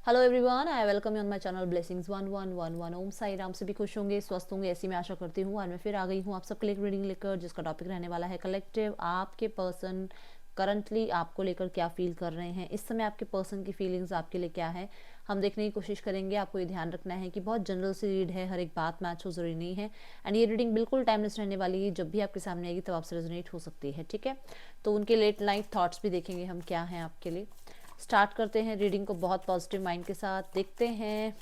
Hello everyone, I welcome you on my channel blessings 1111। ओम साई राम। सभी खुश होंगे, स्वस्थ होंगे, ऐसी मैं आशा करती हूँ। और मैं फिर आ गई हूँ आप सबके लिए एक रीडिंग लेकर, जिसका टॉपिक रहने वाला है कलेक्टिव। आपके पर्सन करंटली आपको लेकर क्या फील कर रहे हैं, इस समय आपके पर्सन की फीलिंग्स आपके लिए क्या है, हम देखने की कोशिश करेंगे। आपको ये ध्यान रखना है कि बहुत जनरल सी रीड है, हर एक बात मैच हो जरूरी नहीं है। एंड ये रीडिंग बिल्कुल टाइमलेस रहने वाली है, जब भी आपके सामने आएगी तब आपसे रेजोनेट हो सकती है, ठीक है। तो उनके लेट नाइट थॉट्स भी देखेंगे हम क्या हैं आपके लिए। स्टार्ट करते हैं रीडिंग को बहुत पॉजिटिव माइंड के साथ, देखते हैं।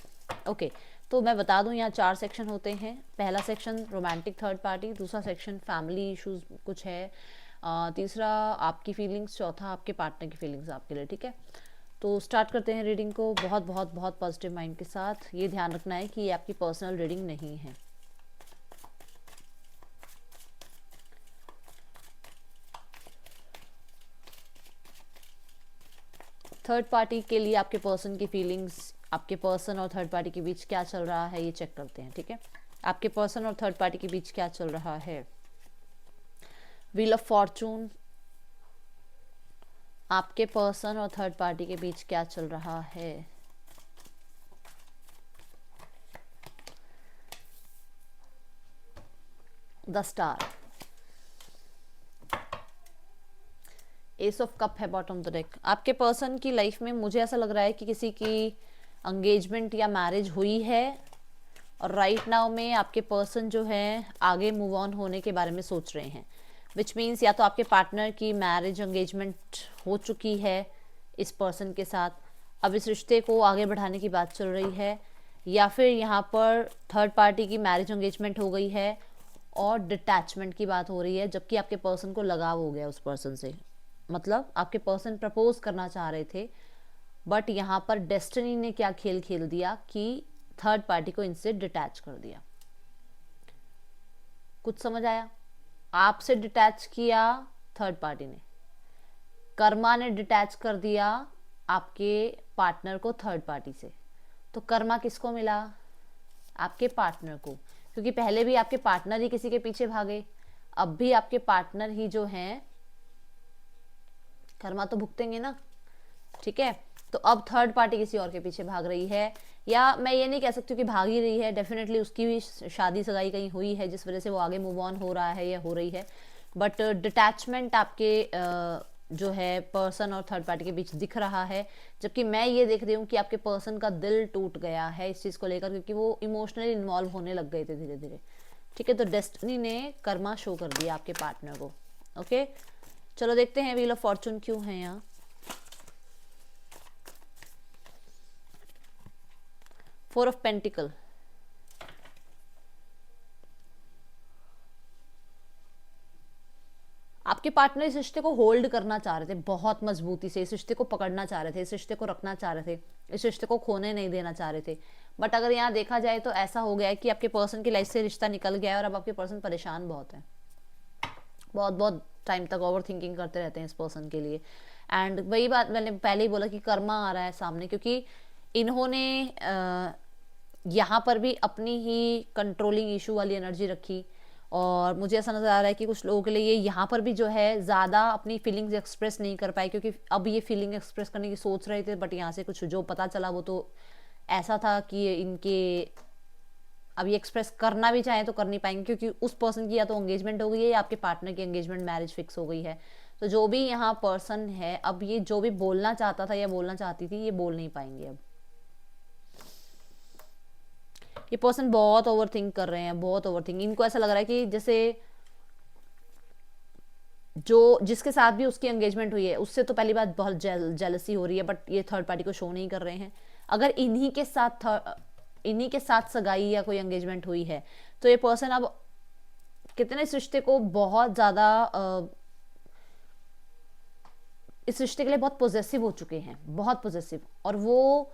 ओके, तो मैं बता दूं यहाँ 4 सेक्शन होते हैं। पहला सेक्शन रोमांटिक थर्ड पार्टी, दूसरा सेक्शन फैमिली इश्यूज कुछ है, तीसरा आपकी फीलिंग्स, चौथा आपके पार्टनर की फीलिंग्स आपके लिए, ठीक है। तो स्टार्ट करते हैं रीडिंग को बहुत बहुत बहुत पॉजिटिव माइंड के साथ। ये ध्यान रखना है कि ये आपकी पर्सनल रीडिंग नहीं है। थर्ड पार्टी के लिए आपके पर्सन की फीलिंग्स, आपके पर्सन और थर्ड पार्टी के बीच क्या चल रहा है, ये चेक करते हैं, ठीक है। आपके पर्सन और थर्ड पार्टी के बीच क्या चल रहा है। व्हील ऑफ फॉर्चून, आपके पर्सन और थर्ड पार्टी के बीच क्या चल रहा है। The star, S of cup है बॉटम ऑफ द डेक। आपके पर्सन की लाइफ में मुझे ऐसा लग रहा है कि किसी की एंगेजमेंट या मैरिज हुई है, और राइट नाउ में आपके पर्सन जो है आगे मूव ऑन होने के बारे में सोच रहे हैं। विच मीन्स या तो आपके पार्टनर की मैरिज एंगेजमेंट हो चुकी है इस पर्सन के साथ, अब इस रिश्ते को आगे बढ़ाने की बात चल रही है, या फिर यहाँ पर थर्ड पार्टी की मैरिज एंगेजमेंट हो गई है और डिटैचमेंट की बात हो रही है, जबकि आपके पर्सन को लगाव हो गया उस पर्सन से। मतलब आपके पर्सन प्रपोज करना चाह रहे थे, बट यहाँ पर डेस्टिनी ने क्या खेल खेल दिया कि थर्ड पार्टी को इनसे डिटैच कर दिया। कुछ समझ आया? आपसे डिटैच किया थर्ड पार्टी ने, कर्मा ने डिटैच कर दिया आपके पार्टनर को थर्ड पार्टी से। तो कर्मा किसको मिला? आपके पार्टनर को, क्योंकि पहले भी आपके पार्टनर ही किसी के पीछे भागे, अब भी आपके पार्टनर ही जो हैं कर्मा तो भुगतेंगे ना, ठीक है। तो अब थर्ड पार्टी किसी और के पीछे भाग रही है, या मैं ये नहीं कह सकती कि भाग ही रही है, डेफिनेटली उसकी भी शादी सगाई कहीं हुई है जिस वजह से वो आगे मूव ऑन हो रहा है या हो रही है। बट डिटैचमेंट आपके जो है पर्सन और थर्ड पार्टी के बीच दिख रहा है, जबकि मैं ये देख रही हूँ कि आपके पर्सन का दिल टूट गया है इस चीज़ को लेकर, क्योंकि वो इमोशनली इन्वॉल्व होने लग गए थे धीरे धीरे, ठीक है। तो डेस्टिनी ने कर्मा शो कर दिया आपके पार्टनर को। ओके, चलो देखते हैं व्हील ऑफ फॉर्चून क्यों है यहाँ। फोर ऑफ पेंटिकल, आपके पार्टनर इस रिश्ते को होल्ड करना चाह रहे थे बहुत मजबूती से, इस रिश्ते को पकड़ना चाह रहे थे, इस रिश्ते को रखना चाह रहे थे, इस रिश्ते को खोने नहीं देना चाह रहे थे। बट अगर यहाँ देखा जाए तो ऐसा हो गया है कि आपके पर्सन की लाइफ से रिश्ता निकल गया है, और अब आपके पर्सन परेशान बहुत है, बहुत बहुत टाइम तक ओवर थिंकिंग करते रहते हैं इस पर्सन के लिए। एंड वही बात मैंने पहले ही बोला कि कर्मा आ रहा है सामने, क्योंकि इन्होंने यहाँ पर भी अपनी ही कंट्रोलिंग इशू वाली एनर्जी रखी, और मुझे ऐसा नज़र आ रहा है कि कुछ लोगों के लिए ये यहाँ पर भी जो है ज़्यादा अपनी फीलिंग्स एक्सप्रेस नहीं कर पाए, क्योंकि अब ये फीलिंग एक्सप्रेस करने की सोच रहे थे, बट यहाँ से कुछ जो पता चला वो तो ऐसा था कि इनके अब ये एक्सप्रेस करना भी चाहे तो कर नहीं पाएंगे, क्योंकि उस पर्सन की या तो एंगेजमेंट हो गई है या आपके पार्टनर की एंगेजमेंट मैरिज फिक्स हो गई है। तो जो भी यहाँ पर्सन है, अब ये जो भी बोलना चाहता था या बोलना चाहती थी, ये बोल नहीं पाएंगे अब। ये पर्सन बहुत ओवर थिंक कर रहे हैं, बहुत ओवर थिंक। इनको ऐसा लग रहा है कि जैसे जो जिसके साथ भी उसकी एंगेजमेंट हुई है उससे तो पहली बात बहुत जेलसी हो रही है, बट ये थर्ड पार्टी को शो नहीं कर रहे हैं। अगर इन्हीं के साथ सगाई या कोई एंगेजमेंट हुई है, तो ये पर्सन अब कितने इस रिश्ते को बहुत ज्यादा इस रिश्ते के लिए बहुत पॉजेसिव हो चुके हैं, बहुत पॉजेसिव, और वो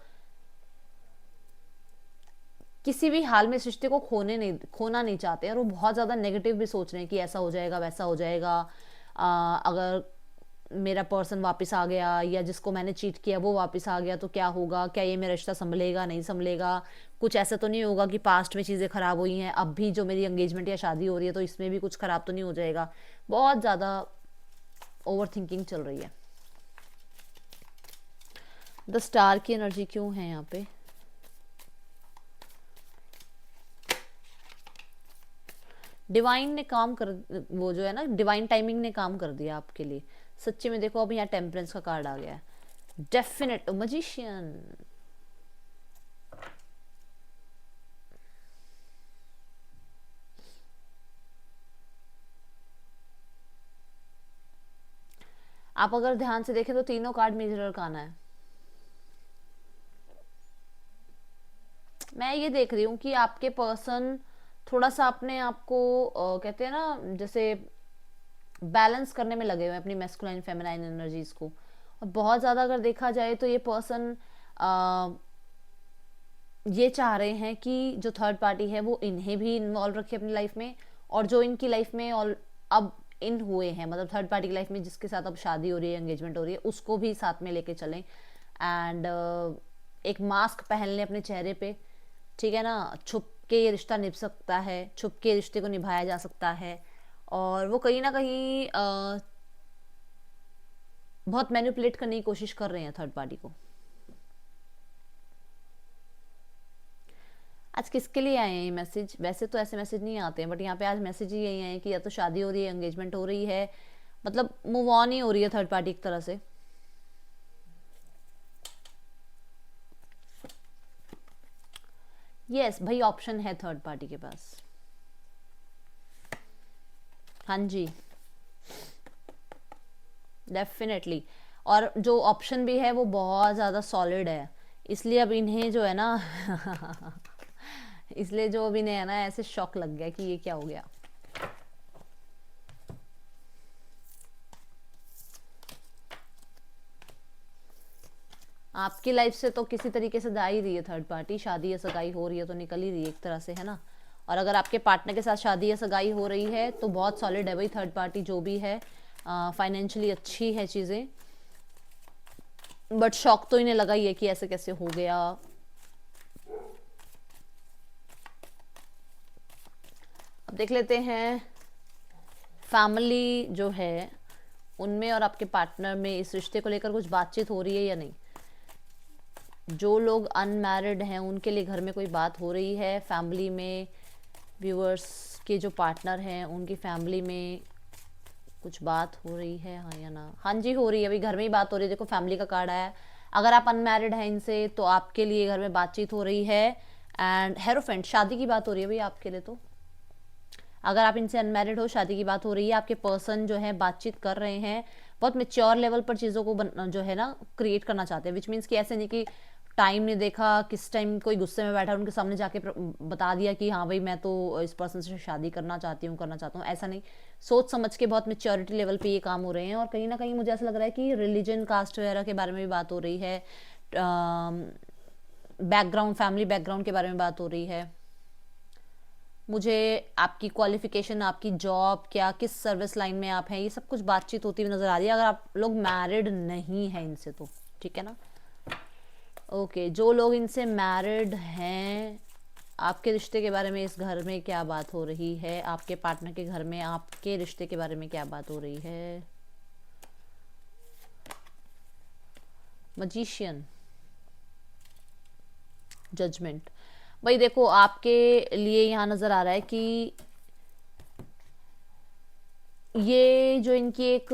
किसी भी हाल में इस रिश्ते को खोना नहीं चाहते, और वो बहुत ज़्यादा नेगेटिव भी सोच रहे हैं कि ऐसा हो जाएगा वैसा हो जाएगा, अगर मेरा पर्सन वापस आ गया या जिसको मैंने चीट किया वो वापस आ गया तो क्या होगा, क्या ये मेरा रिश्ता संभलेगा नहीं संभलेगा, कुछ ऐसा तो नहीं होगा कि पास्ट में चीज़ें ख़राब हुई हैं, अब भी जो मेरी एंगेजमेंट या शादी हो रही है तो इसमें भी कुछ ख़राब तो नहीं हो जाएगा। बहुत ज़्यादा ओवर थिंकिंग चल रही है। द स्टार की एनर्जी क्यों है यहाँ पे? डिवाइन ने काम कर, वो जो है ना डिवाइन टाइमिंग ने काम कर दिया आपके लिए सच्ची में। देखो अब यहाँ टेम्परेंस का कार्ड आ गया है, डेफिनेट मैजिशियन। आप अगर ध्यान से देखें तो तीनों कार्ड मेजर अरकाना है। मैं ये देख रही हूँ कि आपके पर्सन थोड़ा सा अपने आप को कहते हैं ना जैसे बैलेंस करने में लगे हुए हैं अपनी मैस्कुलाइन फेमिनाइन एनर्जीज को। और बहुत ज़्यादा अगर देखा जाए तो ये पर्सन ये चाह रहे हैं कि जो थर्ड पार्टी है वो इन्हें भी इन्वॉल्व रखे अपनी लाइफ में, और जो इनकी लाइफ में और अब इन हुए हैं मतलब थर्ड पार्टी की लाइफ में जिसके साथ अब शादी हो रही है एंगेजमेंट हो रही है उसको भी साथ में लेके चलें। एंड एक मास्क पहन लें अपने चेहरे पे, ठीक है ना। छुप के ये रिश्ता निभ सकता है, छुप के रिश्ते को निभाया जा सकता है। और वो कहीं ना कहीं बहुत मैनिपुलेट करने की कोशिश कर रहे हैं थर्ड पार्टी को। आज किसके लिए आए हैं ये मैसेज? वैसे तो ऐसे मैसेज नहीं आते हैं बट यहाँ पे आज मैसेज ही यही आए कि या तो शादी हो रही है, एंगेजमेंट हो रही है, मतलब मूव ऑन ही हो रही है थर्ड पार्टी की तरह से। यस भाई, ऑप्शन है थर्ड पार्टी के पास। हाँ जी डेफिनेटली। और जो ऑप्शन भी है वो बहुत ज़्यादा सॉलिड है, इसलिए अब इन्हें जो है ना इसलिए जो अभी ने है ना ऐसे शॉक लग गया कि ये क्या हो गया। आपकी लाइफ से तो किसी तरीके से जा ही रही है थर्ड पार्टी, शादी या सगाई हो रही है तो निकल ही रही है एक तरह से, है ना। और अगर आपके पार्टनर के साथ शादी या सगाई हो रही है तो बहुत सॉलिड है भाई थर्ड पार्टी जो भी है। फाइनेंशियली अच्छी है चीज़ें, बट शॉक तो इन्हें लगा ही है कि ऐसे कैसे हो गया। अब देख लेते हैं फैमिली जो है उनमें और आपके पार्टनर में इस रिश्ते को लेकर कुछ बातचीत हो रही है या नहीं। जो लोग अनमैरिड हैं उनके लिए घर में कोई बात हो रही है, फैमिली में व्यूअर्स के जो पार्टनर हैं उनकी फैमिली में कुछ बात हो रही है, हाँ या ना? हाँ जी हो रही है, अभी घर में ही बात हो रही है। देखो फैमिली का कार्ड आया है। अगर आप अनमैरिड हैं इनसे तो आपके लिए घर में बातचीत हो रही है। एंड हेरोफेंट, शादी की बात हो रही है भाई आपके लिए। तो अगर आप इनसे अनमैरिड हो, शादी की बात हो रही है, आपके पर्सन जो है बातचीत कर रहे हैं, बहुत मेच्योर लेवल पर चीज़ों को जो है ना क्रिएट करना चाहते हैं। विच मीन्स कि ऐसे नहीं कि टाइम नहीं देखा, किस टाइम कोई गुस्से में बैठा उनके सामने जाके बता दिया कि हाँ भाई मैं तो इस पर्सन से शादी करना चाहती हूँ, करना चाहता हूँ, ऐसा नहीं। सोच समझ के बहुत मेच्योरिटी लेवल पे ये काम हो रहे हैं। और कहीं ना कहीं मुझे ऐसा लग रहा है कि रिलीजन, कास्ट वगैरह के बारे में भी बात हो रही है, बैकग्राउंड, फैमिली बैकग्राउंड के बारे में बात हो रही है। मुझे आपकी क्वालिफिकेशन, आपकी जॉब, क्या किस सर्विस लाइन में आप हैं, ये सब कुछ बातचीत होती हुई नज़र आ रही है। अगर आप लोग मैरिड नहीं हैं इनसे तो ठीक है ना। ओके, जो लोग इनसे मैरिड हैं आपके रिश्ते के बारे में इस घर में क्या बात हो रही है, आपके पार्टनर के घर में आपके रिश्ते के बारे में क्या बात हो रही है। Magician, judgement. भाई देखो आपके लिए यहाँ नज़र आ रहा है कि ये जो इनकी एक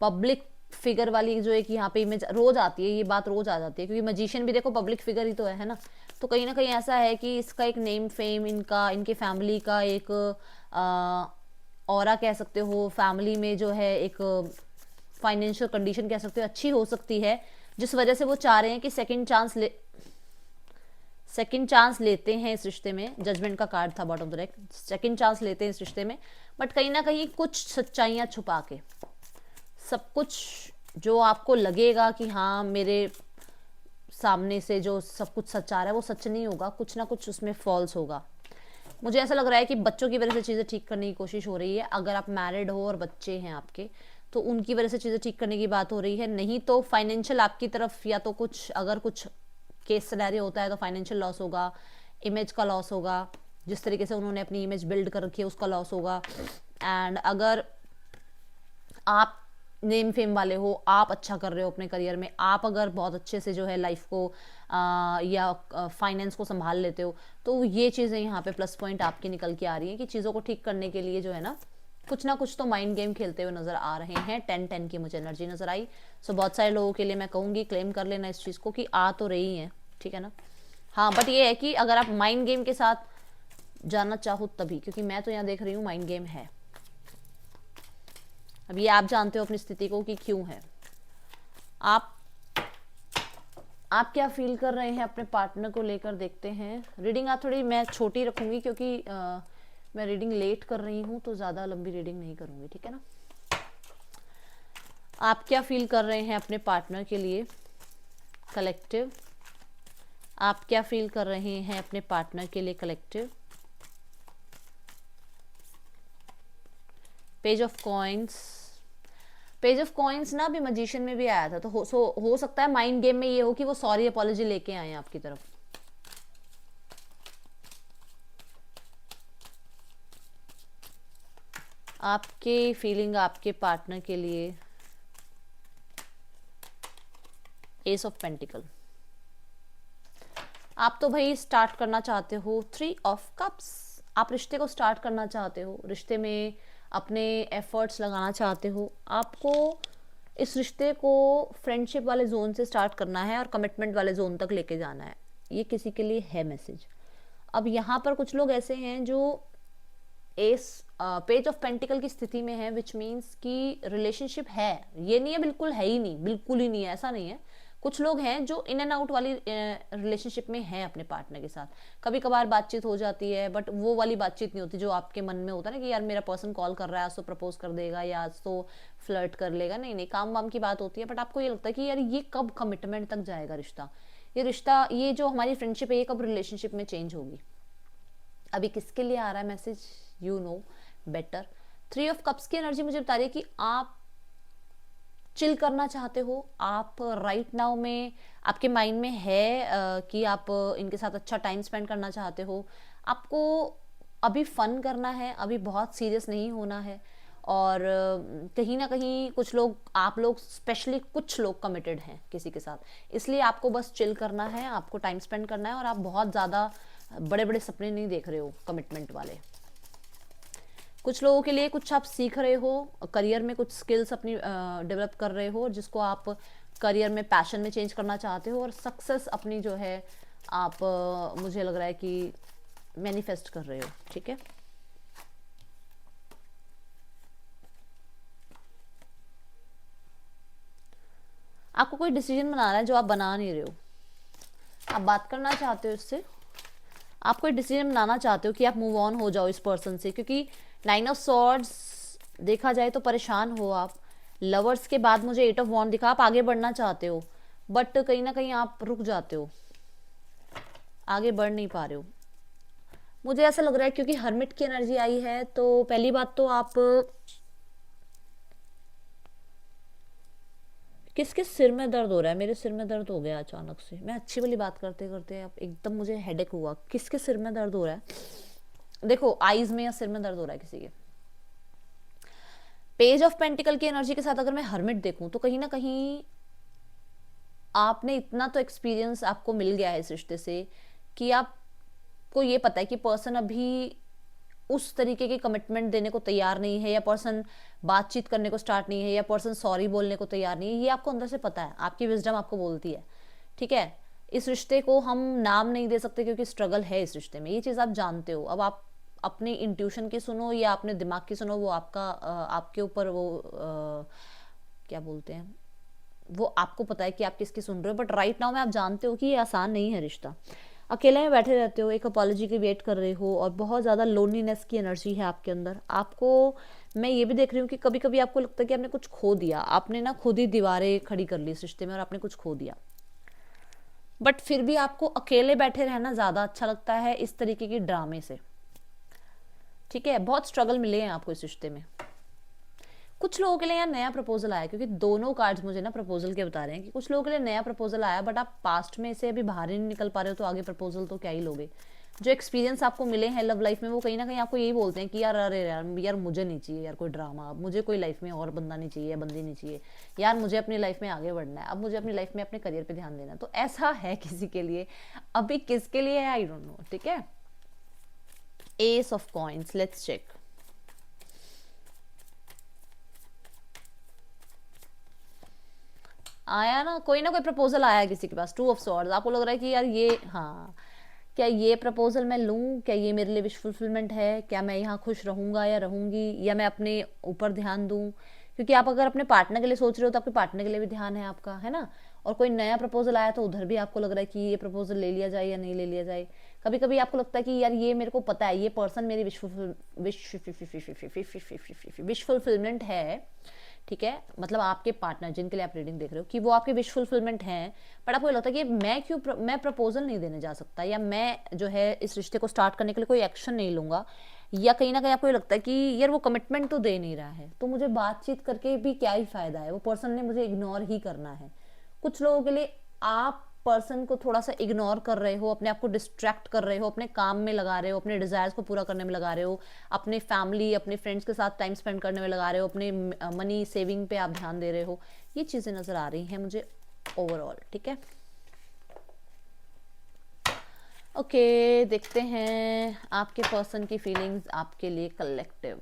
पब्लिक फिगर वाली जो एक यहाँ पे इमेज रोज आती है, ये बात रोज आ जाती है क्योंकि मजिशियन भी देखो पब्लिक फिगर ही तो है ना। तो कहीं ना कहीं ऐसा है कि इसका एक नेम फेम, इनका, इनके फैमिली का एक ऑरा कह सकते हो, फैमिली में जो है एक फाइनेंशियल कंडीशन कह सकते हो अच्छी हो सकती है, जिस वजह से वो चाह रहे हैं कि सेकंड चांस लेते हैं इस रिश्ते में। जजमेंट का कार्ड था bottom of the deck, second chance लेते हैं इस रिश्ते में, बट कहीं ना कहीं कुछ सच्चाइयाँ छुपा के। सब कुछ जो आपको लगेगा कि हाँ मेरे सामने से जो सब कुछ सच आ रहा है वो सच नहीं होगा, कुछ ना कुछ उसमें फॉल्स होगा। मुझे ऐसा लग रहा है कि बच्चों की वजह से चीज़ें ठीक करने की कोशिश हो रही है। अगर आप मैरिड हो और बच्चे हैं आपके तो उनकी वजह से चीज़ें ठीक करने की बात हो रही है। नहीं तो फाइनेंशियल आपकी तरफ, या तो कुछ अगर कुछ केस सिनेरियो होता है तो फाइनेंशियल लॉस होगा, इमेज का लॉस होगा, जिस तरीके से उन्होंने अपनी इमेज बिल्ड कर रखी है उसका लॉस होगा। एंड अगर आप नेम फेम वाले हो, आप अच्छा कर रहे हो अपने करियर में, आप अगर बहुत अच्छे से जो है लाइफ को या फाइनेंस को संभाल लेते हो, तो ये चीज़ें यहाँ पे प्लस पॉइंट आपकी निकल के आ रही हैं कि चीज़ों को ठीक करने के लिए जो है ना कुछ तो माइंड गेम खेलते हुए नजर आ रहे हैं। 10-10 की मुझे एनर्जी नजर आई। सो बहुत सारे लोगों के लिए मैं कहूँगी क्लेम कर लेना इस चीज़ को कि आ तो रही है, ठीक है ना। हाँ, बट ये है कि अगर आप माइंड गेम के साथ जाना चाहो तभी, क्योंकि मैं तो यहाँ देख रही हूँ माइंड गेम है। अब ये आप जानते हो अपनी स्थिति को कि क्यों है। आप क्या फील कर रहे हैं अपने पार्टनर को लेकर, देखते हैं। रीडिंग आज थोड़ी मैं छोटी रखूंगी क्योंकि मैं रीडिंग लेट कर रही हूँ, तो ज़्यादा लंबी रीडिंग नहीं करूँगी, ठीक है ना। आप क्या फील कर रहे हैं अपने पार्टनर के लिए, कलेक्टिव। आप क्या फील कर रहे हैं अपने पार्टनर के लिए, collective. Page of coins. Page of coins ना अभी मैजिशियन में भी आया था, तो हो सकता है माइंड गेम में ये हो कि वो सॉरी अपॉलॉजी लेके आए हैं आपकी तरफ। आपके फीलिंग आपके पार्टनर के लिए, एस ऑफ पेंटिकल। आप तो भाई स्टार्ट करना चाहते हो, 3 ऑफ कप्स। आप रिश्ते को स्टार्ट करना चाहते हो, रिश्ते में अपने एफर्ट्स लगाना चाहते हो। आपको इस रिश्ते को फ्रेंडशिप वाले जोन से स्टार्ट करना है और कमिटमेंट वाले जोन तक लेके जाना है। ये किसी के लिए है मैसेज। अब यहाँ पर कुछ लोग ऐसे हैं जो एस पेज ऑफ पेंटिकल की स्थिति में है, विच मीन्स कि रिलेशनशिप है, ये नहीं है बिल्कुल है ही नहीं, बिल्कुल ही नहीं है, ऐसा नहीं है। कुछ लोग हैं जो इन एंड आउट वाली रिलेशनशिप में हैं अपने पार्टनर के साथ। कभी कभार बातचीत हो जाती है, बट वो वाली बातचीत नहीं होती जो आपके मन में होता है ना कि यार मेरा पर्सन कॉल कर रहा है, आज तो प्रपोज कर देगा या आज तो फ्लर्ट कर लेगा। नहीं नहीं, काम वाम की बात होती है, बट आपको ये लगता है कि यार ये कब कमिटमेंट तक जाएगा रिश्ता, ये जो हमारी फ्रेंडशिप है ये कब रिलेशनशिप में चेंज होगी। अभी किसके लिए आ रहा है message, you know better. 3 of cups की एनर्जी मुझे बता रही है कि आप चिल करना चाहते हो। आप राइट नाउ में आपके माइंड में है कि आप इनके साथ अच्छा टाइम स्पेंड करना चाहते हो। आपको अभी फन करना है, अभी बहुत सीरियस नहीं होना है। और कहीं ना कहीं कुछ लोग, आप लोग स्पेशली कुछ लोग कमिटेड हैं किसी के साथ, इसलिए आपको बस चिल करना है, आपको टाइम स्पेंड करना है। और आप बहुत ज़्यादा बड़े बड़े सपने नहीं देख रहे हो कमिटमेंट वाले। कुछ लोगों के लिए कुछ आप सीख रहे हो, करियर में कुछ स्किल्स अपनी डेवलप कर रहे हो, जिसको आप करियर में पैशन में चेंज करना चाहते हो। और सक्सेस अपनी जो है आप मुझे लग रहा है कि मैनिफेस्ट कर रहे हो, ठीक है। आपको कोई डिसीजन बनाना है जो आप बना नहीं रहे हो। आप बात करना चाहते हो इससे, आप कोई डिसीजन बनाना चाहते हो कि आप मूव ऑन हो जाओ इस पर्सन से, क्योंकि 9 ऑफ सॉर्ड्स देखा जाए तो परेशान हो आप। लवर्स के बाद मुझे 8 ऑफ वॉन्ड दिखा, आप आगे बढ़ना चाहते हो, बट कहीं ना कहीं आप रुक जाते हो, आगे बढ़ नहीं पा रहे हो। मुझे ऐसा लग रहा है क्योंकि हर्मिट की एनर्जी आई है, तो पहली बात तो आप किसके सिर में दर्द हो रहा है। मेरे सिर में दर्द हो गया अचानक से, मैं अच्छी वाली बात करते करते अब एकदम मुझे हेडेक हुआ। किसके सिर में दर्द हो रहा है, देखो आईज में या सिर में दर्द हो रहा है किसी के। पेज ऑफ पेंटिकल की एनर्जी के साथ अगर मैं हर्मिट देखूं तो कहीं ना कहीं आपने इतना तो एक्सपीरियंस आपको मिल गया है इस रिश्ते से कि आपको ये पता है कि पर्सन अभी उस तरीके की कमिटमेंट देने को तैयार नहीं है, या पर्सन बातचीत करने को स्टार्ट नहीं है, या पर्सन सॉरी बोलने को तैयार नहीं है। ये आपको अंदर से पता है, आपकी विजडम आपको बोलती है, ठीक है। इस रिश्ते को हम नाम नहीं दे सकते क्योंकि स्ट्रगल है इस रिश्ते में, ये चीज़ आप जानते हो। अब आप अपनी इंट्यूशन की सुनो या अपने दिमाग की सुनो, वो आपके ऊपर वो क्या बोलते हैं, वो आपको पता है कि आप किसकी सुन रहे हो। बट राइट नाउ में आप जानते हो कि ये आसान नहीं है रिश्ता। अकेले में बैठे रहते हो, एक अपॉलॉजी की वेट कर रहे हो, और बहुत ज़्यादा लोनलीनेस की एनर्जी है आपके अंदर। आपको मैं ये भी देख रही हूँ कि कभी कभी आपको लगता है कि आपने कुछ खो दिया, आपने ना खुद ही दीवारें खड़ी कर ली इस रिश्ते में और आपने कुछ खो दिया। बट फिर भी आपको अकेले बैठे रहना ज़्यादा अच्छा लगता है इस तरीके के ड्रामे से, ठीक है। बहुत स्ट्रगल मिले हैं आपको इस रिश्ते में। कुछ लोगों के लिए यहाँ नया प्रपोजल आया, क्योंकि दोनों कार्ड्स मुझे ना प्रपोजल के बता रहे हैं कि कुछ लोगों के लिए नया प्रपोजल आया, बट आप पास्ट में से अभी बाहर ही नहीं निकल पा रहे हो, तो आगे प्रपोजल तो क्या ही लोगे। जो एक्सपीरियंस आपको मिले हैं लव लाइफ में, वो कहीं ना कहीं आपको यही बोलते हैं कि यार अरे यार मुझे नहीं चाहिए यार कोई ड्रामा, अब मुझे कोई लाइफ में और बंदा नहीं चाहिए, बंदी नहीं चाहिए यार, मुझे अपनी लाइफ में आगे बढ़ना है, अब मुझे अपनी लाइफ में अपने करियर पे ध्यान देना है। तो ऐसा है किसी के लिए, अभी किसके लिए है आई डोंट नो। ठीक है, ace of coins, let's check. आया ना कोई प्रपोजल आया है किसी के पास, 2 ऑफ सॉर्ड्स। आपको लग रहा है कि यार ये, हाँ, क्या ये प्रपोजल मैं लूँ, क्या ये मेरे लिए विश फुलफिलमेंट है, क्या मैं यहाँ खुश रहूँगा या रहूँगी, या मैं अपने ऊपर ध्यान दूँ। क्योंकि आप अगर अपने पार्टनर के लिए सोच रहे हो तो आपके पार्टनर के लिए भी ध्यान है आपका, है ना। और कोई नया प्रपोजल आया तो उधर भी आपको लग रहा है कि ये प्रपोजल ले लिया जाए या नहीं ले लिया जाए। कभी कभी आपको लगता है कि यार ये मेरे को पता है ये पर्सन मेरी विश फुलफिलमेंट है। ठीक है, मतलब आपके पार्टनर जिनके लिए आप रीडिंग देख रहे हो कि वो आपके विश फुलफिलमेंट हैं, बट आपको लगता है कि मैं प्रपोजल नहीं देने जा सकता, या मैं जो है इस रिश्ते को स्टार्ट करने के लिए कोई एक्शन नहीं लूंगा, या कहीं ना कहीं आपको ये लगता है कि यार वो कमिटमेंट तो दे नहीं रहा है, तो मुझे बातचीत करके भी क्या ही फायदा है, वो पर्सन ने मुझे इग्नोर ही करना है। कुछ लोगों के लिए आप पर्सन को थोड़ा सा इग्नोर कर रहे हो, अपने आप को डिस्ट्रैक्ट कर रहे हो, अपने काम में लगा रहे हो, अपने डिजायर्स को पूरा करने में लगा रहे हो, अपने फैमिली अपने फ्रेंड्स के साथ टाइम स्पेंड करने में लगा रहे हो, अपने मनी सेविंग पे आप ध्यान दे रहे हो। ये चीजें नजर आ रही हैं मुझे ओवरऑल। ठीक है, ओके, देखते हैं आपके पर्सन की फीलिंग्स आपके लिए कलेक्टिव।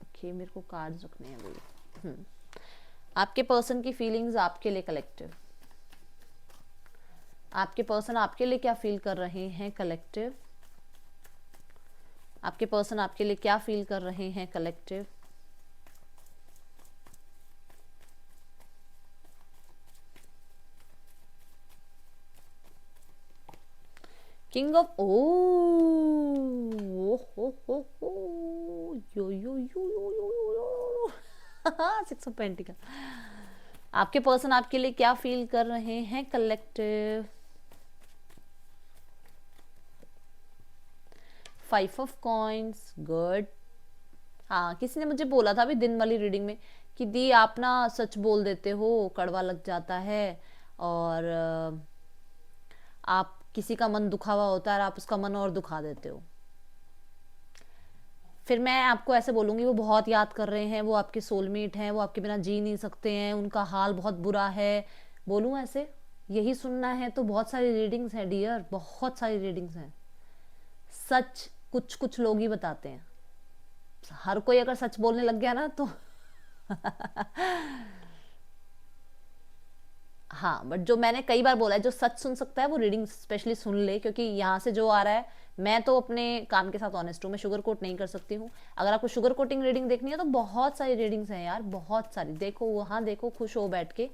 ओके, मेरे को कार्ड्स रखने हैं भाई। आपके पर्सन की फीलिंग्स आपके लिए कलेक्टिव, आपके पर्सन आपके लिए क्या फील कर रहे हैं कलेक्टिव, आपके पर्सन आपके लिए क्या फील कर रहे हैं कलेक्टिव। किंग ऑफ ओ हो यो यो यो यो यो यो 6 ऑफ पेंटिकल। आपके पर्सन आपके लिए क्या फील कर रहे हैं कलेक्टिव। 5 of coins, good. हाँ, किसी ने मुझे बोला था अभी दिन वाली रीडिंग में कि दी आप ना सच बोल देते हो, कड़वा लग जाता है, और आप किसी का मन दुखा हुआ होता है और आप उसका मन और दुखा देते हो। फिर मैं आपको ऐसे बोलूंगी, वो बहुत याद कर रहे हैं, वो आपके सोलमेट हैं, वो आपके बिना जी नहीं सकते हैं, उनका हाल बहुत बुरा है। बोलूं ऐसे, यही सुनना है तो बहुत सारी रीडिंग्स हैं डियर, बहुत सारी रीडिंग्स हैं। सच कुछ कुछ लोग ही बताते हैं, हर कोई अगर सच बोलने लग गया ना तो हाँ, बट जो मैंने कई बार बोला है, जो सच सुन सकता है वो रीडिंग स्पेशली सुन ले, क्योंकि यहाँ से जो आ रहा है, मैं तो अपने काम के साथ ऑनेस्ट हूँ, मैं शुगर कोट नहीं कर सकती हूँ। अगर आपको शुगर कोटिंग रीडिंग देखनी है तो बहुत सारी रीडिंग्स हैं यार, बहुत सारी। देखो वहाँ देखो, खुश हो बैठ के।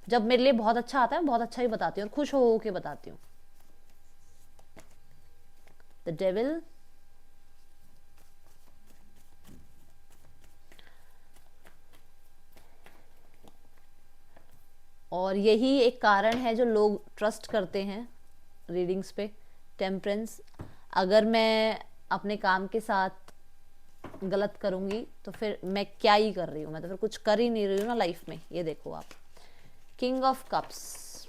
जब मेरे लिए बहुत अच्छा आता है, बहुत अच्छा ही बताती हूँ और खुश हो के बताती हूँ। द डेविल, और यही एक कारण है जो लोग ट्रस्ट करते हैं रीडिंग्स पे। टेम्परेंस, अगर मैं अपने काम के साथ गलत करूंगी तो फिर मैं क्या ही कर रही हूँ, मैं तो फिर कुछ कर ही नहीं रही हूँ ना लाइफ में। ये देखो आप, king of cups,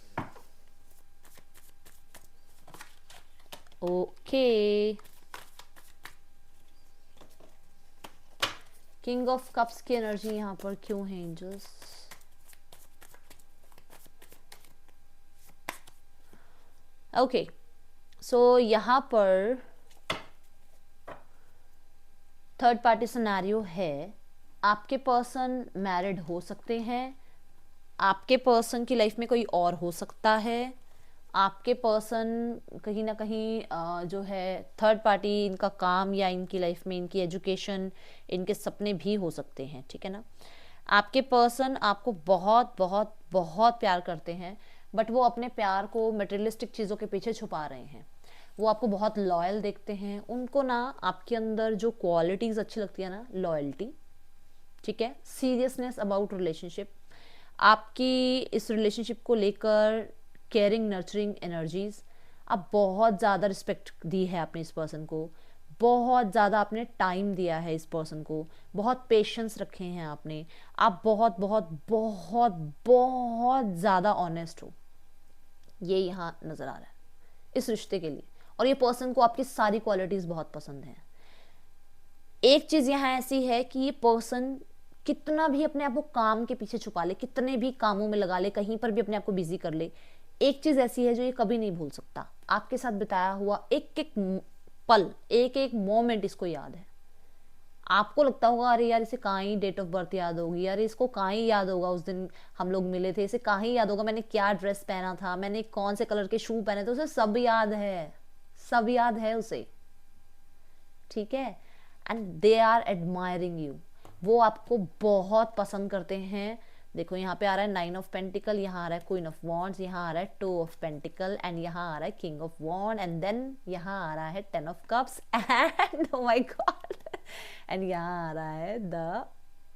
okay, king of cups की एनर्जी यहाँ पर क्यों है एंजल्स। ओके, सो यहाँ पर थर्ड पार्टी सिनेरियो है। आपके पर्सन मैरिड हो सकते हैं, आपके पर्सन की लाइफ में कोई और हो सकता है, आपके पर्सन कहीं ना कहीं जो है थर्ड पार्टी, इनका काम या इनकी लाइफ में इनकी एजुकेशन, इनके सपने भी हो सकते हैं। ठीक है ना, आपके पर्सन आपको बहुत बहुत बहुत प्यार करते हैं, बट वो अपने प्यार को मटेरियलिस्टिक चीज़ों के पीछे छुपा रहे हैं। वो आपको बहुत लॉयल देखते हैं, उनको ना आपके अंदर जो क्वालिटीज़ अच्छी लगती है ना, लॉयल्टी, ठीक है, सीरियसनेस अबाउट रिलेशनशिप, आपकी इस रिलेशनशिप को लेकर केयरिंग नर्चरिंग एनर्जीज, आप बहुत ज़्यादा रिस्पेक्ट दी है आपने इस पर्सन को, बहुत ज़्यादा आपने टाइम दिया है इस पर्सन को, बहुत पेशेंस रखे हैं आपने, आप बहुत बहुत बहुत बहुत ज़्यादा ऑनेस्ट हो, ये यहाँ नज़र आ रहा है इस रिश्ते के लिए। और ये पर्सन को आपकी सारी क्वालिटीज बहुत पसंद है। एक चीज यहाँ ऐसी है कि ये पर्सन कितना भी अपने आप को काम के पीछे छुपा ले, कितने भी कामों में लगा ले, कहीं पर भी अपने आप को बिजी कर ले, एक चीज ऐसी है जो ये कभी नहीं भूल सकता। आपके साथ बिताया हुआ एक एक पल, एक एक मोमेंट इसको याद है। आपको लगता होगा अरे यार इसे कहाँ ही डेट ऑफ बर्थ याद होगी, अरे इसको कहाँ ही याद होगा उस दिन हम लोग मिले थे, इसे कहाँ ही याद होगा मैंने क्या ड्रेस पहना था, मैंने कौन से कलर के शू पहने थे, उसे सब याद है, सब याद है उसे, ठीक है। And they are admiring you, वो आपको बहुत पसंद करते हैं। देखो यहाँ पे आ रहा है 9 ऑफ पेंटिकल, यहाँ आ रहा है क्वीन ऑफ वॉन्ड्स, यहाँ आ रहा है 2 ऑफ पेंटिकल, एंड यहाँ आ रहा है king of wand, and then यहाँ आ रहा है 10 of cups, and oh my god, and यहाँ आ रहा है द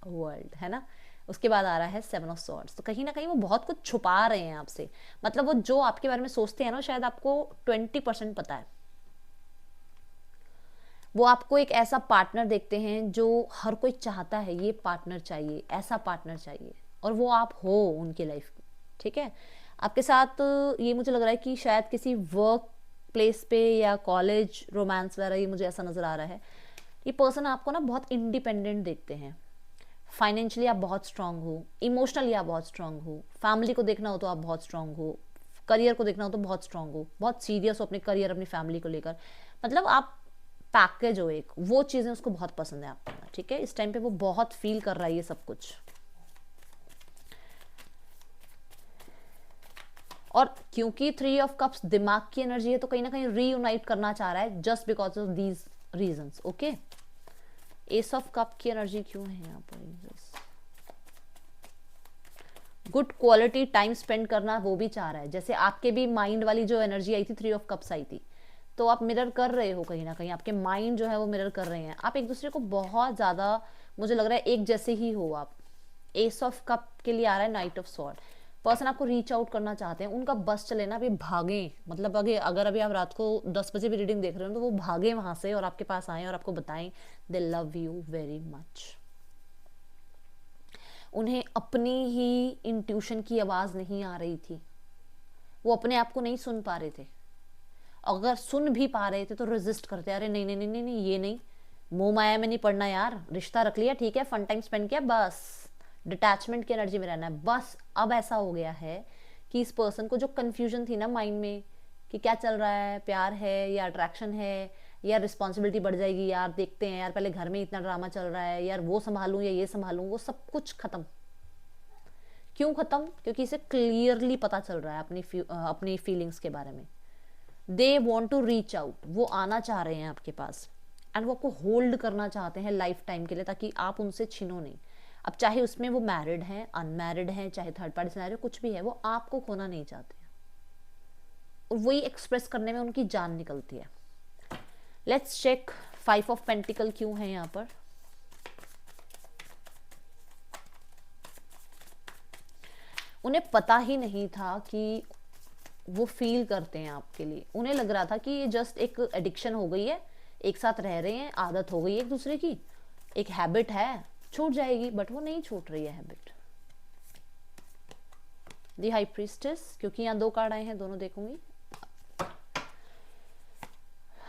वर्ल्ड, है ना। उसके बाद आ रहा है 7 ऑफ सॉर्ड्स। तो कहीं ना कहीं वो बहुत कुछ छुपा रहे हैं आपसे, मतलब वो जो आपके बारे में सोचते हैं ना, शायद आपको 20% पता है। वो आपको एक ऐसा पार्टनर देखते हैं जो हर कोई चाहता है, ये पार्टनर चाहिए, ऐसा पार्टनर चाहिए, और वो आप हो उनकी लाइफ में, ठीक है। आपके साथ ये मुझे लग रहा है कि शायद किसी वर्क प्लेस पे या कॉलेज रोमांस वगैरह, ये मुझे ऐसा नजर आ रहा है। ये पर्सन आपको ना बहुत इंडिपेंडेंट देखते हैं, फाइनेंशियली आप बहुत स्ट्रांग हो, इमोशनली आप बहुत स्ट्रांग हो, फैमिली को देखना हो तो आप बहुत स्ट्रांग हो, करियर को देखना हो तो बहुत स्ट्रांग हो, बहुत सीरियस हो अपने करियर अपनी फैमिली को लेकर, मतलब आप पैकेज हो एक, वो चीज़ें उसको बहुत पसंद है आपको, ठीक है। इस टाइम पे वो बहुत फील कर रहा है ये सब कुछ। और क्योंकि 3 ऑफ कप्स दिमाग की एनर्जी है, तो कहीं ना कहीं रीयूनाइट करना चाह रहा है just because of these reasons, okay. S of cup की एनर्जी क्यों है यहाँ पर? गुड क्वालिटी टाइम स्पेंड करना वो भी चाह रहा है, जैसे आपके भी माइंड वाली जो एनर्जी आई थी 3 ऑफ कप्स आई थी, तो आप मिरर कर रहे हो कहीं ना कहीं, आपके माइंड जो है वो मिरर कर रहे हैं, आप एक दूसरे को बहुत ज़्यादा मुझे लग रहा है एक जैसे ही हो आप। एस ऑफ कप के लिए आ रहा है नाइट ऑफ स्वॉर्ड। पर्सन आपको रीच आउट करना चाहते हैं, उनका बस चले ना, अभी भागें, मतलब अगर अभी आप रात को 10 बजे भी रीडिंग देख रहे हो तो वो भागें वहां से और आपके पास आए और आपको बताएं दे लव यू वेरी मच। उन्हें अपनी ही इंट्यूशन की आवाज़ नहीं आ रही थी, वो अपने आप को नहीं सुन पा रहे थे, अगर सुन भी पा रहे थे तो रेजिस्ट करते, अरे नहीं नहीं नहीं नहीं, नहीं ये नहीं, मोह माया में नहीं पड़ना यार, रिश्ता रख लिया ठीक है, फन टाइम स्पेंड किया, बस डिटैचमेंट की एनर्जी में रहना है। बस अब ऐसा हो गया है कि इस पर्सन को जो कन्फ्यूजन थी ना माइंड में कि क्या चल रहा है, प्यार है या अट्रैक्शन है या रिस्पॉन्सिबिलिटी बढ़ जाएगी, यार देखते हैं यार, पहले घर में इतना ड्रामा चल रहा है यार, वो संभालूं या ये संभालूं, वो सब कुछ खत्म। क्यों खत्म? क्योंकि इसे क्लियरली पता चल रहा है अपनी फीलिंग्स के बारे में। They want to reach out, वो आना चाह रहे हैं आपके पास, एंड वो आपको होल्ड करना चाहते हैं लाइफ टाइम के लिए, ताकि आप उनसे छिनो नहीं। अब चाहे उसमें वो मैरिड हैं, अनमैरिड हैं, चाहे थर्ड पार्टी सिनेरियो कुछ भी है, वो आपको खोना नहीं चाहते हैं, और वही एक्सप्रेस करने में उनकी जान निकलती है। लेट्स चेक 5 ऑफ पेंटिकल क्यों है यहाँ पर। उन्हें पता ही नहीं था कि वो फील करते हैं आपके लिए, उन्हें लग रहा था कि ये जस्ट एक एडिक्शन हो गई है, एक साथ रह रहे हैं, आदत हो गई है एक दूसरे की, एक हैबिट है, छूट जाएगी, बट वो नहीं छूट रही है हैबिट। दी हाई प्रीस्टेस, क्योंकि यहाँ 2 कार्ड आए हैं, दोनों देखूंगी।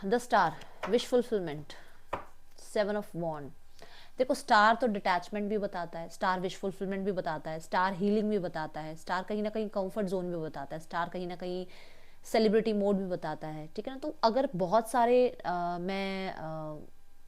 The star, wish fulfilment, 7 of wands. देखो स्टार तो डिटैचमेंट भी बताता है, स्टार विश फुलफिलमेंट भी बताता है, स्टार हीलिंग भी बताता है, स्टार कहीं ना कहीं कंफर्ट जोन भी बताता है, स्टार कहीं ना कहीं सेलिब्रिटी मोड भी बताता है, ठीक है ना। तो अगर बहुत सारे मैं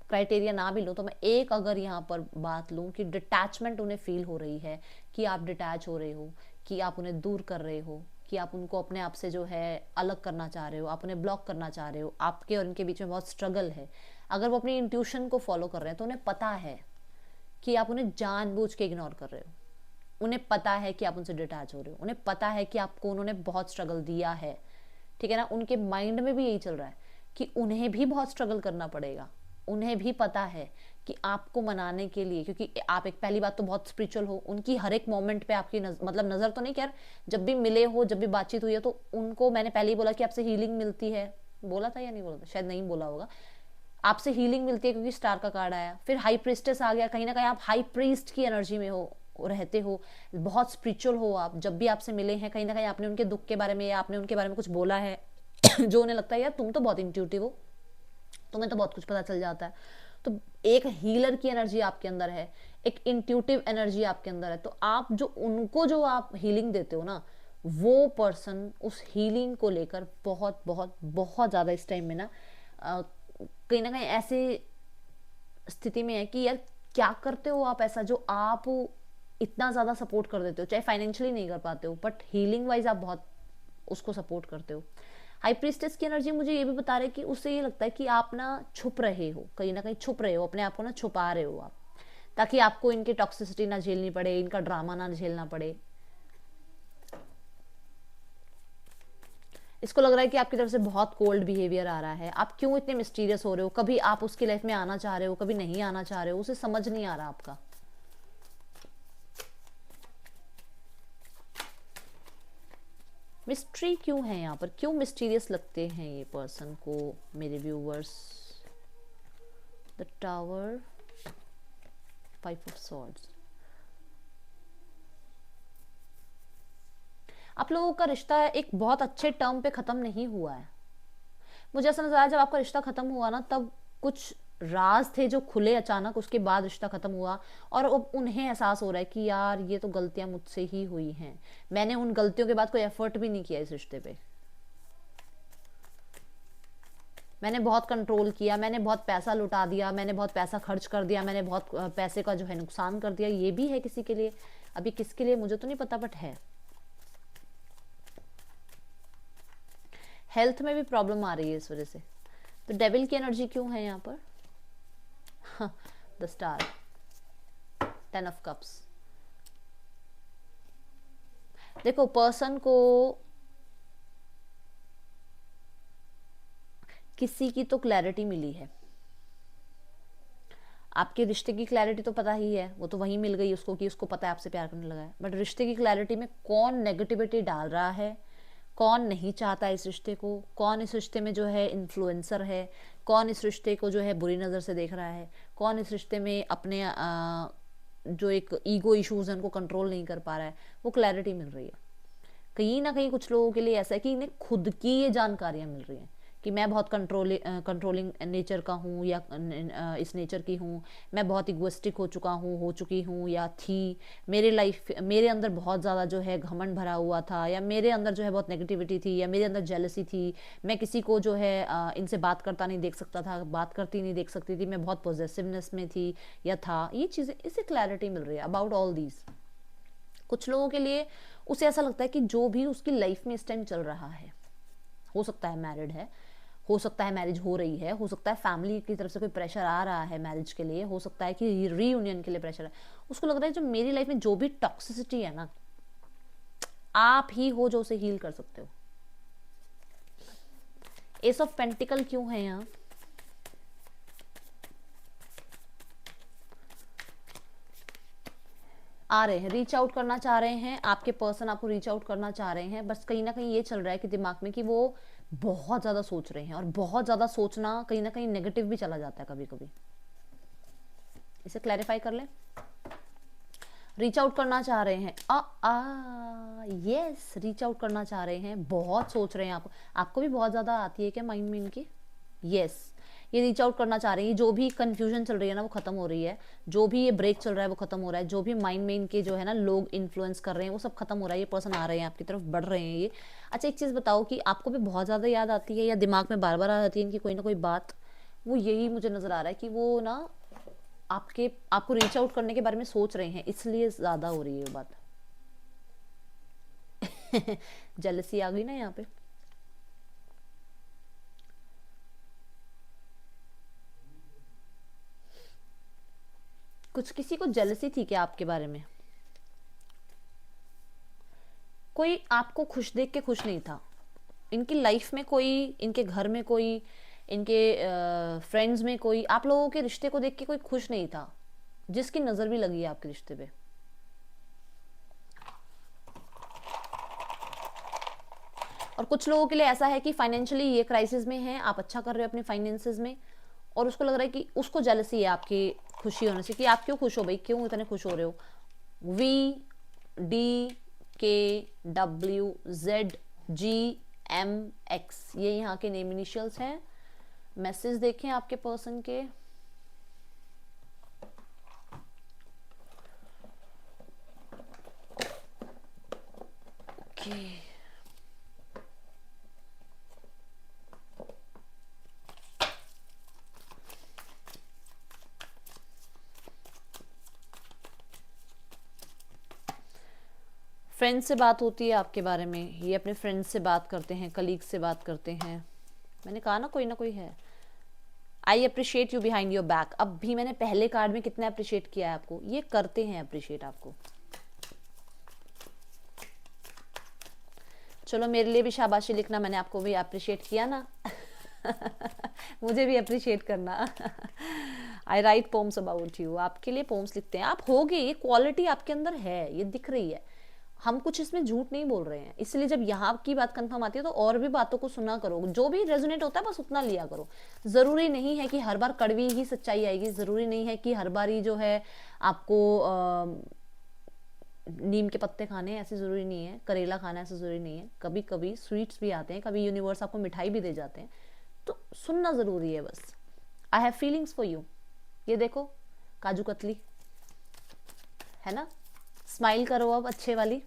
क्राइटेरिया ना भी लूँ, तो मैं एक अगर यहाँ पर बात लूँ कि डिटैचमेंट उन्हें फील हो रही है, कि आप डिटैच हो रहे हो, कि आप उन्हें दूर कर रहे हो, कि आप उनको अपने आप से जो है अलग करना चाह रहे हो, आप उन्हें ब्लॉक करना चाह रहे हो, आपके और उनके बीच में बहुत स्ट्रगल है। अगर वो अपनी इंट्यूशन को फॉलो कर रहे हैं तो उन्हें पता है कि आप उन्हें जानबूझ के इग्नोर कर रहे हो, उन्हें पता है कि आप उनसे डिटैच हो रहे हो, उन्हें पता है कि आपको उन्होंने बहुत स्ट्रगल दिया है, ठीक है ना। उनके माइंड में भी यही चल रहा है कि उन्हें भी बहुत स्ट्रगल करना पड़ेगा, उन्हें भी पता है कि आपको मनाने के लिए, क्योंकि आप एक पहली बात तो बहुत स्पिरिचुअल हो, उनकी हर एक मोमेंट पे आपकी मतलब नज़र तो नहीं, यार जब भी मिले हो, जब भी बातचीत हुई है, तो उनको मैंने पहले ही बोला कि आपसे हीलिंग मिलती है, बोला था या नहीं बोला था, शायद नहीं बोला होगा, आपसे हीलिंग मिलती है क्योंकि स्टार का कार्ड आया, फिर हाई प्रीस्टेस आ गया, कहीं ना कहीं आप हाई प्रीस्ट की एनर्जी में हो, रहते हो, बहुत स्पिरिचुअल हो आप, जब भी आपसे मिले हैं कहीं ना कहीं आपने उनके दुख के बारे में या आपने उनके बारे में कुछ बोला है, जो उन्हें लगता है यार तुम तो बहुत इंट्यूटिव हो, तुम्हें तो बहुत कुछ पता चल जाता है। तो एक हीलर की एनर्जी आपके अंदर है, एक इंट्यूटिव एनर्जी आपके अंदर है, तो आप जो उनको जो आप हीलिंग देते हो ना, वो पर्सन उस हीलिंग को लेकर बहुत बहुत बहुत ज़्यादा इस टाइम में ना कहीं ना कहीं ऐसे स्थिति में है कि यार क्या करते हो आप ऐसा जो आप इतना ज़्यादा सपोर्ट कर देते हो, चाहे फाइनेंशियली नहीं कर पाते हो बट हीलिंग वाइज आप बहुत उसको सपोर्ट करते हो। हाई प्रीस्टेस की एनर्जी मुझे ये भी बता रहे कि उससे ये लगता है कि आप ना छुप रहे हो, कहीं ना कहीं छुप रहे हो, अपने आप को ना छुपा रहे हो आप, ताकि आपको इनकी टॉक्सिसिटी ना झेलनी पड़े, इनका ड्रामा ना झेलना पड़े। इसको लग रहा है कि आपकी तरफ से बहुत कोल्ड बिहेवियर आ रहा है, आप क्यों इतने मिस्टीरियस हो रहे हो, कभी आप उसकी लाइफ में आना चाह रहे हो, कभी नहीं आना चाह रहे हो, उसे समझ नहीं आ रहा आपका। मिस्ट्री क्यों है यहाँ पर, क्यों मिस्टीरियस लगते हैं ये पर्सन को मेरे viewers. The tower, 5 of swords. आप लोगों का रिश्ता एक बहुत अच्छे टर्म पे खत्म नहीं हुआ है। मुझे ऐसा नजर आया जब आपका रिश्ता खत्म हुआ ना, तब कुछ राज थे जो खुले अचानक, उसके बाद रिश्ता खत्म हुआ और अब उन्हें एहसास हो रहा है कि यार ये तो गलतियां मुझसे ही हुई हैं, मैंने उन गलतियों के बाद कोई एफर्ट भी नहीं किया इस रिश्ते पे, मैंने बहुत कंट्रोल किया, मैंने बहुत पैसा लुटा दिया, मैंने बहुत पैसा खर्च कर दिया, मैंने बहुत पैसे का जो है नुकसान कर दिया। ये भी है किसी के लिए, अभी किसके लिए मुझे तो नहीं पता बट है। हेल्थ में भी प्रॉब्लम आ रही है इस वजह से। तो डेविल की एनर्जी क्यों है यहाँ पर, द स्टार, 10 ऑफ कप्स। देखो पर्सन को किसी की तो क्लैरिटी मिली है, आपके रिश्ते की क्लैरिटी तो पता ही है, वो तो वहीं मिल गई उसको कि उसको पता है आपसे प्यार करने लगा है, बट रिश्ते की क्लैरिटी में कौन नेगेटिविटी डाल रहा है, कौन नहीं चाहता इस रिश्ते को, कौन इस रिश्ते में जो है इन्फ्लुएंसर है, कौन इस रिश्ते को जो है बुरी नज़र से देख रहा है, कौन इस रिश्ते में अपने जो एक ईगो इश्यूज हैं उनको कंट्रोल नहीं कर पा रहा है, वो क्लैरिटी मिल रही है। कहीं ना कहीं कुछ लोगों के लिए ऐसा है कि इन्हें खुद की ये जानकारियां मिल रही हैं कि मैं बहुत कंट्रोलिंग नेचर का हूँ या इस नेचर की हूँ, मैं बहुत इगोइस्टिक हो चुका हूँ, हो चुकी हूँ या थी, मेरे अंदर बहुत ज़्यादा जो है घमंड भरा हुआ था, या मेरे अंदर जो है बहुत नेगेटिविटी थी, या मेरे अंदर जेलसी थी, मैं किसी को जो है इनसे बात करता नहीं देख सकता था, बात करती नहीं देख सकती थी, मैं बहुत पॉजिटिवनेस में थी या था। ये चीज़ें, इससे क्लैरिटी मिल रही है अबाउट ऑल दीज। कुछ लोगों के लिए उसे ऐसा लगता है कि जो भी उसकी लाइफ में इस टाइम चल रहा है, हो सकता है मैरिड है, हो सकता है मैरिज हो रही है, हो सकता है फैमिली की तरफ से कोई प्रेशर आ रहा है मैरिज के लिए, हो सकता है कि रीयूनियन के लिए प्रेशर है, उसको लग रहा है जो मेरी लाइफ में जो भी टॉक्सिसिटी है ना, आप ही हो जो उसे हील कर सकते हो। एस ऑफ पेंटिकल क्यों है यहाँ, आ रहे हैं, रीच आउट करना चाह रहे हैं, आपके पर्सन आपको रीच आउट करना चाह रहे हैं, बस कहीं ना कहीं ये चल रहा है कि दिमाग में कि वो बहुत ज़्यादा सोच रहे हैं, और बहुत ज़्यादा सोचना कहीं ना कहीं नेगेटिव भी चला जाता है कभी कभी। इसे क्लैरिफाई कर लें। रीच आउट करना चाह रहे हैं, यस रीच आउट करना चाह रहे हैं, बहुत सोच रहे हैं, आपको भी बहुत ज़्यादा आती है क्या माइंड में इनकी, यस ये रीच आउट करना चाह रही है, जो भी कंफ्यूजन चल रही है ना वो खत्म हो रही है, जो भी ये ब्रेक चल रहा है वो खत्म हो रहा है, जो भी माइंड में इनके जो है ना लोग इन्फ्लुएंस कर रहे हैं वो सब खत्म हो रहा है, ये पर्सन आ रहे हैं आपकी तरफ, बढ़ रहे हैं ये। अच्छा एक चीज़ बताओ कि आपको भी बहुत ज़्यादा याद आती है या दिमाग में बार बार आ जाती है इनकी कोई ना कोई बात, वो यही मुझे नज़र आ रहा है कि वो ना आपको रीच आउट करने के बारे में सोच रहे हैं, इसलिए ज़्यादा हो रही है ये बात। जेलसी आ गई ना यहाँ पे। कुछ किसी को जेलसी थी क्या आपके बारे में, कोई आपको खुश देख के खुश नहीं था, इनकी लाइफ में कोई, इनके घर में कोई, इनके फ्रेंड्स में कोई आप लोगों के रिश्ते को देख के कोई खुश नहीं था, जिसकी नज़र भी लगी है आपके रिश्ते पे। और कुछ लोगों के लिए ऐसा है कि फाइनेंशियली ये क्राइसिस में है, आप अच्छा कर रहे हो अपने फाइनेंसेस में, और उसको लग रहा है कि उसको जेलसी है आपकी खुशी होने से कि आप क्यों खुश हो भाई, क्यों इतने खुश हो रहे हो। VDKWZG MX, ये यहाँ के नेम इनिशियल्स हैं। मैसेज देखें आपके पर्सन के। ओके, फ्रेंड से बात होती है आपके बारे में, ये अपने फ्रेंड से बात करते हैं, कलीग से बात करते हैं। मैंने कहा ना कोई है। I appreciate you behind your back, अब भी मैंने पहले कार्ड में कितना अप्रिशिएट किया है आपको, ये करते हैं अप्रिशिएट आपको। चलो मेरे लिए भी शाबाशी लिखना, मैंने आपको भी अप्रिशिएट किया ना। मुझे भी अप्रिशिएट करना। आई राइट पोम्स अबाउट यू, आपके लिए पोम्स लिखते हैं। आप होगे, ये क्वालिटी आपके अंदर है, ये दिख रही है। हम कुछ इसमें झूठ नहीं बोल रहे हैं, इसलिए जब यहाँ की बात कंफर्म आती है तो और भी बातों को सुना करो, जो भी रेजोनेट होता है बस उतना लिया करो। जरूरी नहीं है कि हर बार कड़वी ही सच्चाई आएगी, जरूरी नहीं है कि हर बार ही जो है आपको नीम के पत्ते खाने, ऐसे जरूरी नहीं है, करेला खाना ऐसे जरूरी नहीं है। कभी कभी स्वीट्स भी आते हैं, कभी यूनिवर्स आपको मिठाई भी दे जाते हैं, तो सुनना जरूरी है बस। I have feelings for you, ये देखो काजू कतली है ना। स्माइल करो अब अच्छे वाली।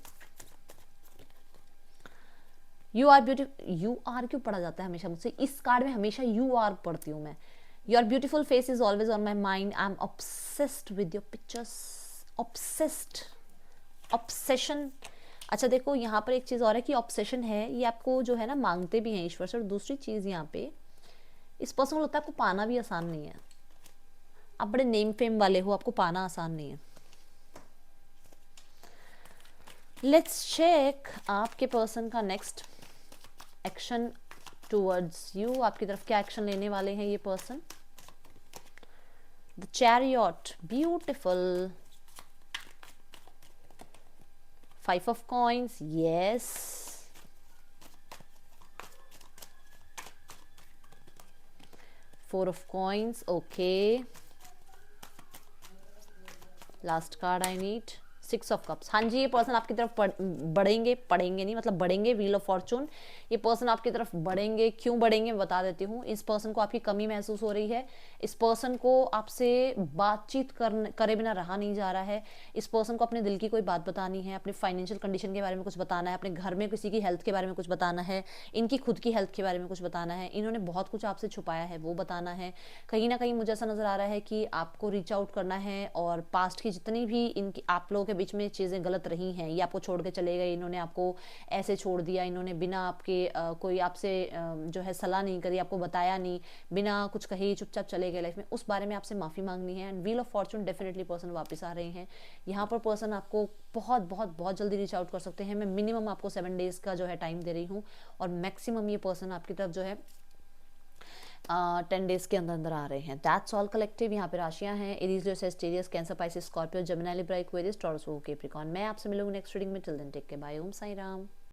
You are beautiful, you are क्यों पढ़ा जाता है हमेशा मुझसे, इस कार्ड में हमेशा यू आर पढ़ती हूँ मैं। Your beautiful face is always on my mind, I am obsessed with your pictures. Obsessed, obsession. अच्छा देखो यहाँ पर एक चीज और है कि ऑब्सेशन है, ये आपको जो है ना मांगते भी हैं ईश्वर से। और दूसरी चीज यहाँ पे इस पर्सन को लगता है आपको पाना भी आसान नहीं है, आप बड़े नेम फेम वाले हो, आपको पाना आसान नहीं है। लेट्स चेक आपके पर्सन का नेक्स्ट एक्शन टूवर्ड्स यू, आपकी तरफ क्या एक्शन लेने वाले हैं ये person. The chariot, beautiful. 5 of coins, yes. 4 of coins, okay. Last card I need. 6 of cups, हाँ जी ये पर्सन आपकी तरफ बढ़ेंगे, पढ़ेंगे नहीं मतलब बढ़ेंगे। व्हील ऑफ फॉर्चून, ये पर्सन आपकी तरफ बढ़ेंगे। क्यों बढ़ेंगे मैं बता देती हूँ। इस पर्सन को आपकी कमी महसूस हो रही है, इस पर्सन को आपसे बातचीत करे बिना रहा नहीं जा रहा है। इस पर्सन को अपने दिल की कोई बात बतानी है, अपने फाइनेंशियल कंडीशन के बारे में कुछ बताना है, अपने घर में किसी की हेल्थ के बारे में कुछ बताना है, इनकी खुद की हेल्थ के बारे में कुछ बताना है। इन्होंने बहुत कुछ आपसे छुपाया है, वो बताना है। कहीं ना कहीं मुझे ऐसा नजर आ रहा है कि आपको रीच आउट करना है, और पास्ट की जितनी भी इनकी आप लोगों के बीच में चीज़ें गलत रही हैं, ये आपको छोड़ के चले गए, इन्होंने आपको ऐसे छोड़ दिया, इन्होंने बिना आपके कोई आपसे जो है सलाह नहीं करी, आपको बताया नहीं, बिना कुछ कहे चुपचाप चले गए लाइफ में, उस बारे में आपसे माफ़ी मांगनी है। And wheel of Fortune, definitely person वापस आ रहे हैं यहाँ पर। पर्सन आपको बहुत बहुत बहुत जल्दी रीच आउट कर सकते हैं। मैं मिनिमम आपको 7 डेज का जो है टाइम दे रही हूँ, और मैक्सिमम ये पर्सन आपकी तरफ जो है 10 डेज के अंदर अंदर आ रहे हैं। That's all collective. यहाँ पे राशियां हैं Aries, Leo, Sagittarius, Cancer, Pisces, Scorpio, Gemini, Libra, Aquarius, Taurus, Capricorn. मैं आपसे मिलूंगी नेक्स्ट रीडिंग में। Till then take care, bye. Om Sai Ram.